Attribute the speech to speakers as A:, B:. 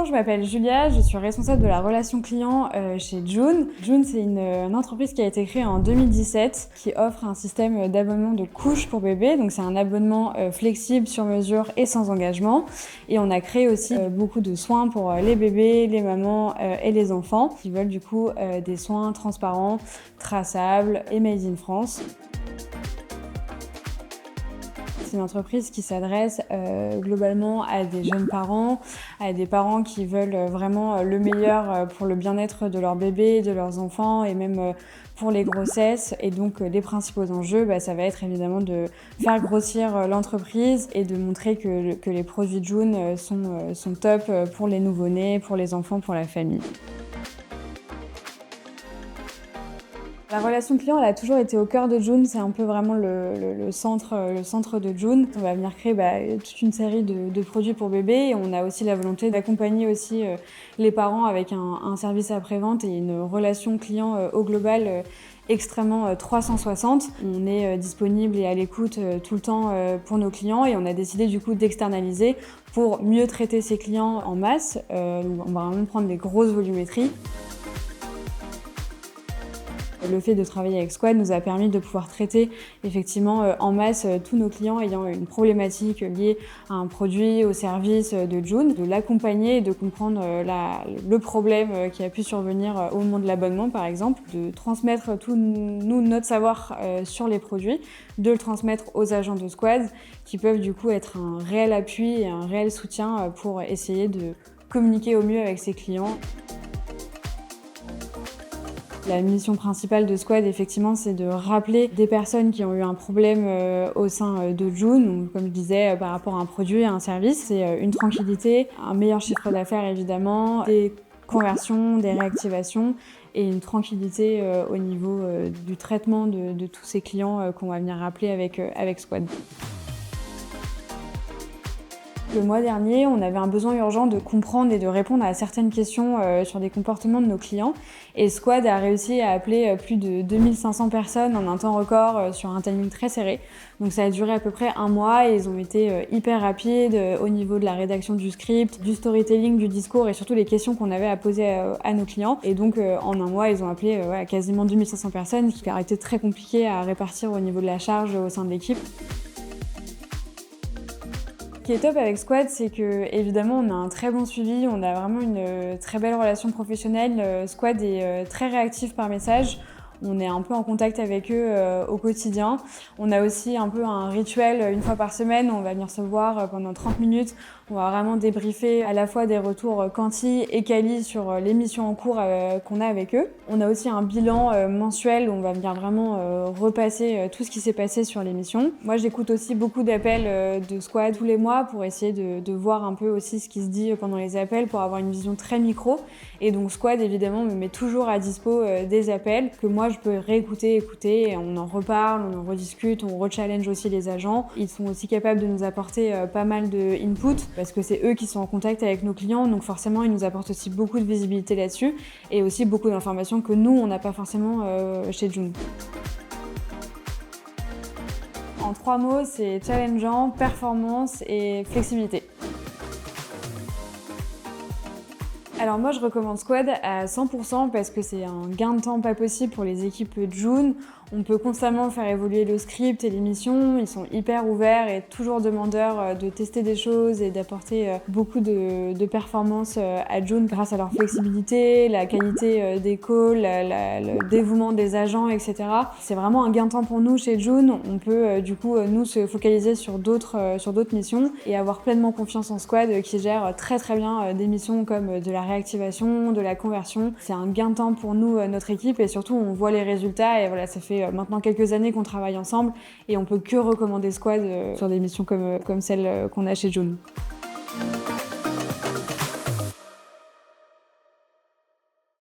A: Bonjour, je m'appelle Julia, je suis responsable de la relation client chez June. June, c'est une entreprise qui a été créée en 2017 qui offre un système d'abonnement de couches pour bébés. Donc c'est un abonnement flexible, sur mesure et sans engagement. Et on a créé aussi beaucoup de soins pour les bébés, les mamans et les enfants qui veulent du coup des soins transparents, traçables et made in France. C'est une entreprise qui s'adresse globalement à des jeunes parents, à des parents qui veulent vraiment le meilleur pour le bien-être de leur bébé, de leurs enfants et même pour les grossesses. Et donc les principaux enjeux, ça va être évidemment de faire grossir l'entreprise et de montrer que les produits June sont top pour les nouveau-nés, pour les enfants, pour la famille. La relation client, elle a toujours été au cœur de June, c'est un peu vraiment le centre de June. On va venir créer toute une série de produits pour bébés et on a aussi la volonté d'accompagner aussi les parents avec un service après-vente et une relation client au global extrêmement 360. On est disponible et à l'écoute tout le temps pour nos clients et on a décidé du coup d'externaliser pour mieux traiter ses clients en masse. On va vraiment prendre des grosses volumétries. Le fait de travailler avec Squad nous a permis de pouvoir traiter effectivement en masse tous nos clients ayant une problématique liée à un produit, au service de June, de l'accompagner et de comprendre le problème qui a pu survenir au moment de l'abonnement par exemple, de transmettre tout notre savoir sur les produits, de le transmettre aux agents de Squad qui peuvent du coup être un réel appui et un réel soutien pour essayer de communiquer au mieux avec ses clients. La mission principale de Squad, effectivement, c'est de rappeler des personnes qui ont eu un problème au sein de June, donc, comme je disais, par rapport à un produit, à un service. C'est une tranquillité, un meilleur chiffre d'affaires évidemment, des conversions, des réactivations et une tranquillité au niveau du traitement de tous ces clients qu'on va venir rappeler avec Squad. Le mois dernier, on avait un besoin urgent de comprendre et de répondre à certaines questions sur des comportements de nos clients. Et Squad a réussi à appeler plus de 2500 personnes en un temps record sur un timing très serré. Donc ça a duré à peu près un mois et ils ont été hyper rapides au niveau de la rédaction du script, du storytelling, du discours et surtout les questions qu'on avait à poser à nos clients. Et donc en un mois, ils ont appelé quasiment 2500 personnes, ce qui a été très compliqué à répartir au niveau de la charge au sein de l'équipe. Ce qui est top avec Squad, c'est que évidemment on a un très bon suivi, on a vraiment une très belle relation professionnelle. Squad est très réactif par message. On est un peu en contact avec eux au quotidien. On a aussi un peu un rituel une fois par semaine. On va venir se voir pendant 30 minutes. On va vraiment débriefer à la fois des retours quanti et quali sur les missions en cours qu'on a avec eux. On a aussi un bilan mensuel où on va venir vraiment repasser tout ce qui s'est passé sur les missions. Moi, j'écoute aussi beaucoup d'appels de Squad tous les mois pour essayer de voir un peu aussi ce qui se dit pendant les appels pour avoir une vision très micro. Et donc Squad, évidemment, me met toujours à dispo des appels que moi, je peux réécouter, écouter, et on en reparle, on en rediscute, on rechallenge aussi les agents. Ils sont aussi capables de nous apporter pas mal de input parce que c'est eux qui sont en contact avec nos clients, donc forcément ils nous apportent aussi beaucoup de visibilité là-dessus et aussi beaucoup d'informations que nous on n'a pas forcément chez June. En 3 mots, c'est challengeant, performance et flexibilité. Alors moi je recommande Squad à 100% parce que c'est un gain de temps pas possible pour les équipes June. On peut constamment faire évoluer le script et les missions, ils sont hyper ouverts et toujours demandeurs de tester des choses et d'apporter beaucoup de performances à June grâce à leur flexibilité, la qualité des calls, le dévouement des agents, etc. C'est vraiment un gain de temps pour nous chez June. On peut du coup nous se focaliser sur d'autres missions et avoir pleinement confiance en Squad qui gère très très bien des missions comme de la réactivation, de la conversion. C'est un gain de temps pour nous, notre équipe, et surtout on voit les résultats et voilà, ça fait maintenant quelques années qu'on travaille ensemble et on peut que recommander Squad sur des missions comme celle qu'on a chez June.